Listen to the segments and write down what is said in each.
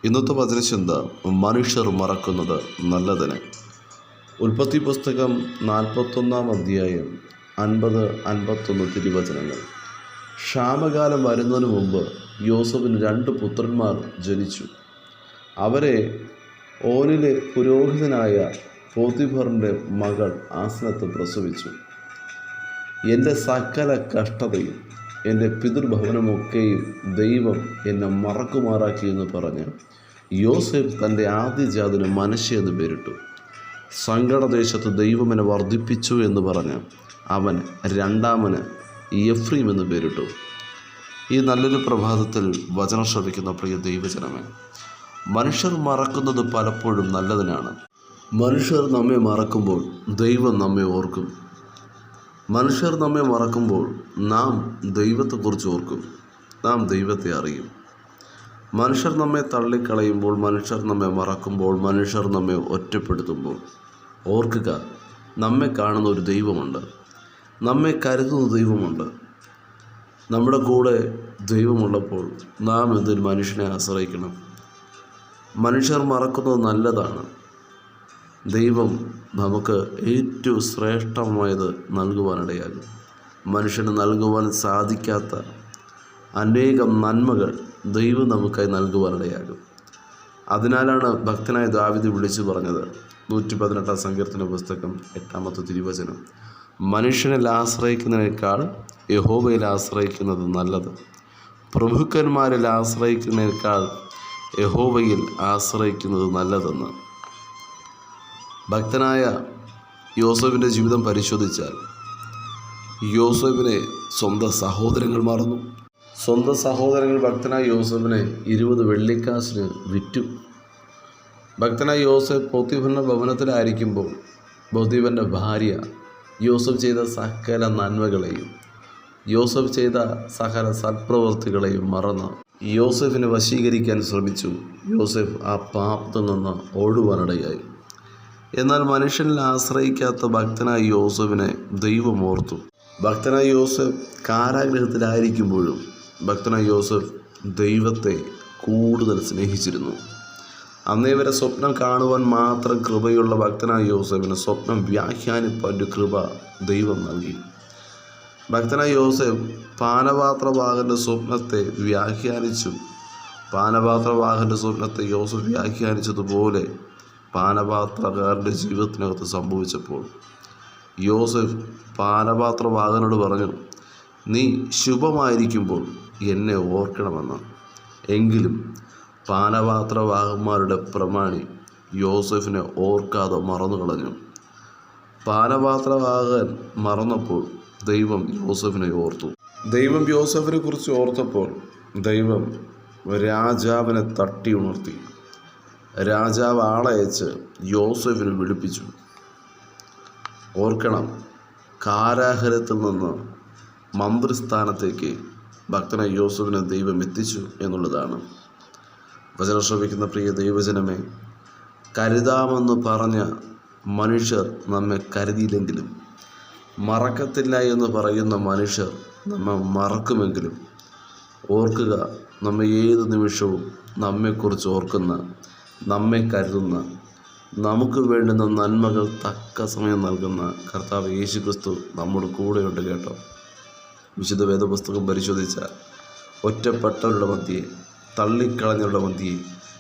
ഇന്നത്തെ വചനചിന്ത മനുഷ്യർ മറക്കുന്നത് നല്ലതിന്. ഉൽപ്പത്തി പുസ്തകം 41 അധ്യായം 50-51 തിരുവചനങ്ങൾ. ക്ഷാമകാലം വരുന്നതിന് മുമ്പ് യോസേഫിന് 2 പുത്രന്മാർ ജനിച്ചു. അവരെ ഓനിലെ പുരോഹിതനായ പോത്തിഫറിൻ്റെ മകൾ ആസ്നത്ത് പ്രസവിച്ചു. എൻ്റെ സകല കഷ്ടതയും എൻ്റെ പിതൃഭവനമൊക്കെയും ദൈവം എന്നെ മറക്കുമാറാക്കി എന്ന് പറഞ്ഞ് യോസേഫ് തൻ്റെ ആദ്യജാതന് മനശ്ശെ എന്ന് പേരിട്ടു. സങ്കടദേശത്ത് ദൈവം എന്നെ വർദ്ധിപ്പിച്ചു എന്ന് പറഞ്ഞ് അവൻ രണ്ടാമന് എഫ്രീം എന്ന് പേരിട്ടു. ഈ നല്ലൊരു പ്രഭാതത്തിൽ വചനം ശ്രവിക്കുന്ന പ്രിയ ദൈവജനമേ, മനുഷ്യർ മറക്കുന്നത് പലപ്പോഴും നല്ലതിനാണ്. മനുഷ്യർ നമ്മെ മറക്കുമ്പോൾ ദൈവം നമ്മെ ഓർക്കും. മനുഷ്യർ നമ്മെ മറക്കുമ്പോൾ നാം ദൈവത്തെക്കുറിച്ച് ഓർക്കും, നാം ദൈവത്തെ അറിയും. മനുഷ്യർ നമ്മെ തള്ളിക്കളയുമ്പോൾ, മനുഷ്യർ നമ്മെ മറക്കുമ്പോൾ, മനുഷ്യർ നമ്മെ ഒറ്റപ്പെടുത്തുമ്പോൾ ഓർക്കുക, നമ്മെ കാണുന്ന ഒരു ദൈവമുണ്ട്, നമ്മെ കരുതുന്ന ദൈവമുണ്ട്. നമ്മുടെ കൂടെ ദൈവമുള്ളപ്പോൾ നാം എന്തിന് മനുഷ്യനെ ആശ്രയിക്കണം? മനുഷ്യർ മറക്കുന്നത് നല്ലതാണ്. ദൈവം നമുക്ക് ഏറ്റവും ശ്രേഷ്ഠമായത് നൽകുവാനിടയാകും. മനുഷ്യന് നൽകുവാൻ സാധിക്കാത്ത അനേകം നന്മകൾ ദൈവം നമുക്കായി നൽകുവാനിടയാകും. അതിനാലാണ് ഭക്തനായ ദാവീദ് വിളിച്ചു പറഞ്ഞത് 118 സങ്കീർത്തന പുസ്തകം 8 തിരുവചനം, മനുഷ്യനിൽ ആശ്രയിക്കുന്നതിനേക്കാൾ യഹോവയിൽ ആശ്രയിക്കുന്നത് നല്ലത്, പ്രഭുക്കന്മാരിൽ ആശ്രയിക്കുന്നതിനേക്കാൾ യഹോവയിൽ ആശ്രയിക്കുന്നത് നല്ലതെന്ന്. ഭക്തനായ യോസേഫിൻ്റെ ജീവിതം പരിശോധിച്ചാൽ യോസേഫിനെ സ്വന്തം സഹോദരങ്ങൾ മറന്നു. സ്വന്തം സഹോദരങ്ങൾ ഭക്തനായ യോസേഫിനെ 20 വെള്ളിക്കാശിന് വിറ്റു. ഭക്തനായ യോസേഫ് പോത്തിഫറിൻ്റെ ഭവനത്തിലായിരിക്കുമ്പോൾ പോത്തിഫറിൻ്റെ ഭാര്യ യോസേഫ് ചെയ്ത സകല നന്മകളെയും, യോസേഫ് ചെയ്ത സകല സൽപ്രവൃത്തികളെയും മറന്ന് യോസേഫിനെ വശീകരിക്കാൻ ശ്രമിച്ചു. യോസേഫ് ആ പാപത്തിൽ നിന്ന് ഓടുവാനിടയായി. എന്നാൽ മനുഷ്യനിൽ ആശ്രയിക്കാത്ത ഭക്തനായ യോസേഫിനെ ദൈവം ഓർത്തു. ഭക്തനായ യോസേഫ് കാരാഗൃഹത്തിലായിരിക്കുമ്പോഴും ഭക്തനായ യോസേഫ് ദൈവത്തെ കൂടുതൽ സ്നേഹിച്ചിരുന്നു. അന്നേ വരെ സ്വപ്നം കാണുവാൻ മാത്രം കൃപയുള്ള ഭക്തനായ യോസേഫിന് സ്വപ്നം വ്യാഖ്യാനിപ്പാൻ ഒരു കൃപ ദൈവം നൽകി. ഭക്തനായ യോസേഫ് പാനപാത്രവാഹൻ്റെ സ്വപ്നത്തെ വ്യാഖ്യാനിച്ചു. പാനപാത്രവാഹൻ്റെ സ്വപ്നത്തെ യോസേഫ് വ്യാഖ്യാനിച്ചതുപോലെ പാനപാത്രക്കാരൻ്റെ ജീവിതത്തിനകത്ത് സംഭവിച്ചപ്പോൾ യോസേഫ് പാനപാത്രവാഹനോട് പറഞ്ഞു, നീ ശുഭമായിരിക്കുമ്പോൾ എന്നെ ഓർക്കണമെന്ന്. എങ്കിലും പാനപാത്രവാഹന്മാരുടെ പ്രമാണി യോസേഫിനെ ഓർക്കാതെ മറന്നു കളഞ്ഞു. പാനപാത്രവാഹകൻ മറന്നപ്പോൾ ദൈവം യോസേഫിനെ ഓർത്തു. ദൈവം യോസേഫിനെ കുറിച്ച് ഓർത്തപ്പോൾ ദൈവം രാജാവിനെ തട്ടി ഉണർത്തി. രാജാവ് ആളയച്ച് യോസേഫിനെ വിളിപ്പിച്ചു. ഓർക്കണം, കാരാഗൃഹത്തിൽ നിന്ന് മന്ത്രിസ്ഥാനത്തേക്ക് ഭക്തനായ യോസേഫിനെ ദൈവം എത്തിച്ചു എന്നുള്ളതാണ്. വചനം ശ്രവിക്കുന്ന പ്രിയ ദൈവജനമേ, കരുതാമെന്ന് പറഞ്ഞ മനുഷ്യർ നമ്മെ കരുതിയില്ലെങ്കിലും, മറക്കത്തില്ല എന്ന് പറയുന്ന മനുഷ്യർ നമ്മെ മറക്കുമെങ്കിലും ഓർക്കുക, നമ്മെ ഏത് നിമിഷവും നമ്മെക്കുറിച്ച് ഓർക്കുന്ന, നമ്മെ കരുതുന്ന, നമുക്ക് വേണ്ടുന്ന നന്മകൾ തക്ക സമയം നൽകുന്ന കർത്താവ് യേശുക്രിസ്തു നമ്മുടെ കൂടെയുണ്ട് കേട്ടോ. വിശുദ്ധ വേദപുസ്തകം പരിശോധിച്ചാൽ ഒറ്റപ്പെട്ടവരുടെ മധ്യേ, തള്ളിക്കളഞ്ഞവരുടെ മധ്യേ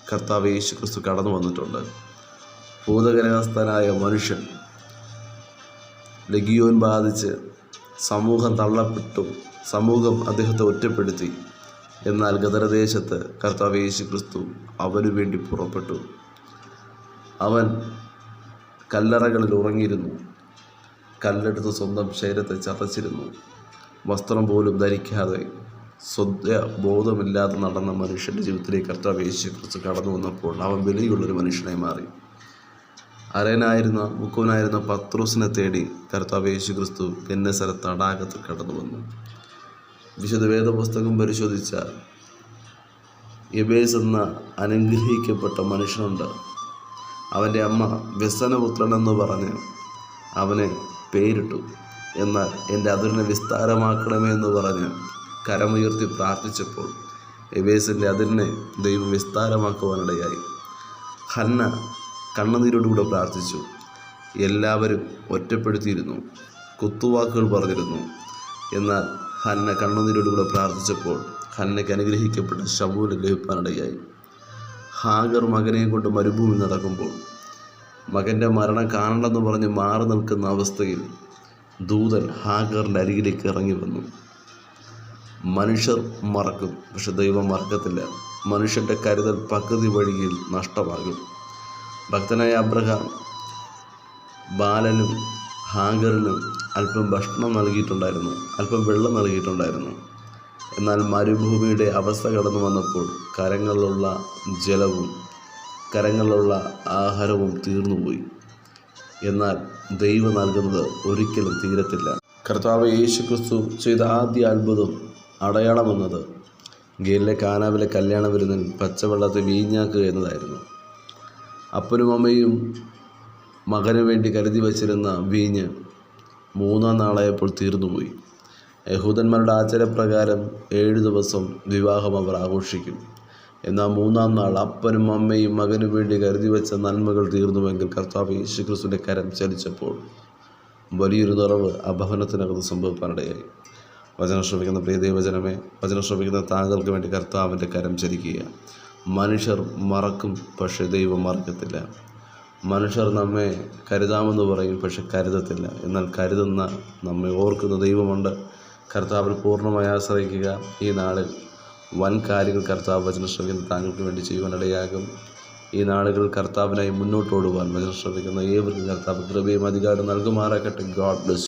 കർത്താവ് യേശുക്രിസ്തു കടന്നു വന്നിട്ടുണ്ട്. ഭൂതഗ്രഹസ്ഥനായ മനുഷ്യൻ ലഗിയോൻ ബാധിച്ച് സമൂഹം തള്ളപ്പെട്ടു, സമൂഹം അദ്ദേഹത്തെ ഒറ്റപ്പെടുത്തി. എന്നാൽ ഗദരദേശത്ത് കർത്താവ് യേശുക്രിസ്തു അവനു വേണ്ടി പുറപ്പെട്ടു. അവൻ കല്ലറകളിൽ ഉറങ്ങിയിരുന്നു, കല്ലെടുത്ത് സ്വന്തം ശരീരത്തെ ചതച്ചിരുന്നു. വസ്ത്രം പോലും ധരിക്കാതെ ബോധമില്ലാതെ നടന്ന മനുഷ്യൻ്റെ ജീവിതത്തിലേക്ക് കർത്താവ് യേശുക്രിസ്തു കടന്നു വന്നപ്പോൾ അവൻ വിലയുള്ളൊരു മനുഷ്യനായി മാറി. അരയനായിരുന്ന മുക്കുവനായിരുന്ന പത്രോസിനെ തേടി കർത്താവ് യേശുക്രിസ്തു ഗെന്നേസരത്ത് തടാകത്തിൽ കടന്നു വന്നു. വിശുദ്ധ വേദപുസ്തകം പരിശോധിച്ചാൽ യബേസ് എന്ന അനുഗ്രഹിക്കപ്പെട്ട മനുഷ്യനുണ്ട്. അവൻ്റെ അമ്മ വ്യസനപുത്രൻ എന്ന് പറഞ്ഞ് അവനെ പേരിട്ടു. എന്നാൽ എൻ്റെ അതിരിനെ വിസ്താരമാക്കണമേ എന്ന് പറഞ്ഞ് കരമുയർത്തി പ്രാർത്ഥിച്ചപ്പോൾ എബേസിൻ്റെ അതിരിനെ ദൈവം വിസ്താരമാക്കുവാനിടയായി. ഹന്ന കണ്ണുനീരോടുകൂടെ പ്രാർത്ഥിച്ചു. എല്ലാവരും ഒറ്റപ്പെടുത്തിയിരുന്നു, കുത്തുവാക്കുകൾ പറഞ്ഞിരുന്നു. എന്നാൽ ഹന്ന കണ്ണുനീരോടുകൂടെ പ്രാർത്ഥിച്ചപ്പോൾ ഹന്നയ്ക്ക് അനുഗ്രഹിക്കപ്പെട്ട ശമൂവേൽ ലഭിക്കാനിടയായി. ഹാഗർ മകനെ കൊണ്ട് മരുഭൂമി നടക്കുമ്പോൾ മകൻ്റെ മരണം കാണണമെന്ന് പറഞ്ഞ് മാറി നിൽക്കുന്ന അവസ്ഥയിൽ ദൂതൻ ഹാഗറിൻ്റെ അരികിലേക്ക് ഇറങ്ങി വന്നു. മനുഷ്യർ മറക്കും, പക്ഷെ ദൈവം മറക്കത്തില്ല. മനുഷ്യൻ്റെ കരുതൽ പകുതി വഴിയിൽ നഷ്ടമാകും. ഭക്തനായ അബ്രഹാം ബാലനും ഹാഗറിനും അല്പം ഭക്ഷണം നൽകിയിട്ടുണ്ടായിരുന്നു, അല്പം വെള്ളം നൽകിയിട്ടുണ്ടായിരുന്നു. എന്നാൽ മരുഭൂമിയുടെ അവസ്ഥ കടന്നു വന്നപ്പോൾ കരങ്ങളിലുള്ള ജലവും കരങ്ങളിലുള്ള ആഹാരവും തീർന്നുപോയി. എന്നാൽ ദൈവം നൽകുന്നത് ഒരിക്കലും തീരത്തില്ല. കർത്താവ് യേശുക്രിസ്തു ചെയ്ത ആദ്യ അത്ഭുതം അടയാളമെന്നത് ഗലീലയിലെ കാനാവിലെ കല്യാണ വിരുന്നിൽ പച്ചവെള്ളത്തെ വീഞ്ഞാക്കുക എന്നതായിരുന്നു. അപ്പനും അമ്മയും മകന് വേണ്ടി കരുതി വച്ചിരുന്ന വീഞ്ഞ് 3-ാം നാളായപ്പോൾ തീർന്നുപോയി. യഹൂദന്മാരുടെ ആചാരപ്രകാരം 7 ദിവസം വിവാഹം അവർ ആഘോഷിക്കും. എന്നാൽ 3-ാം നാൾ അപ്പനും അമ്മയും മകനു വേണ്ടി കരുതി വെച്ച നന്മകൾ തീർന്നുവെങ്കിൽ കർത്താവ് യേശുക്രിസ്തുവിൻ്റെ കരം ചലിച്ചപ്പോൾ വലിയൊരു നിറവ് ആ ഭവനത്തിനകത്ത് സംഭവിക്കാനിടയായി. വചനം ശ്രമിക്കുന്ന പ്രിയ ദൈവജനമേ, വചനം ശ്രമിക്കുന്ന താങ്കൾക്ക് വേണ്ടി കർത്താവിൻ്റെ കരം ചലിക്കുക. മനുഷ്യർ മറക്കും, പക്ഷേ ദൈവം മറക്കത്തില്ല. മനുഷ്യർ നമ്മെ കരുതാമെന്ന് പറയും, പക്ഷെ കരുതത്തില്ല. എന്നാൽ കരുതുന്ന നമ്മെ ഓർക്കുന്ന ദൈവമുണ്ട്. കർത്താവിൽ പൂർണ്ണമായി ആശ്രയിക്കുക. ഈ നാളിൽ വൻ കാര്യങ്ങൾ കർത്താവ് വചനം ശ്രമിക്കുന്ന താങ്കൾക്ക് വേണ്ടി ചെയ്യുവാനിടയാകും. ഈ നാളുകളിൽ കർത്താവിനായി മുന്നോട്ട് ഓടുവാൻ വചനം ശ്രമിക്കുന്ന ഏവർക്കും കർത്താവ് കൃപയും അധികാരം നൽകുമാറാകട്ടെ. God bless.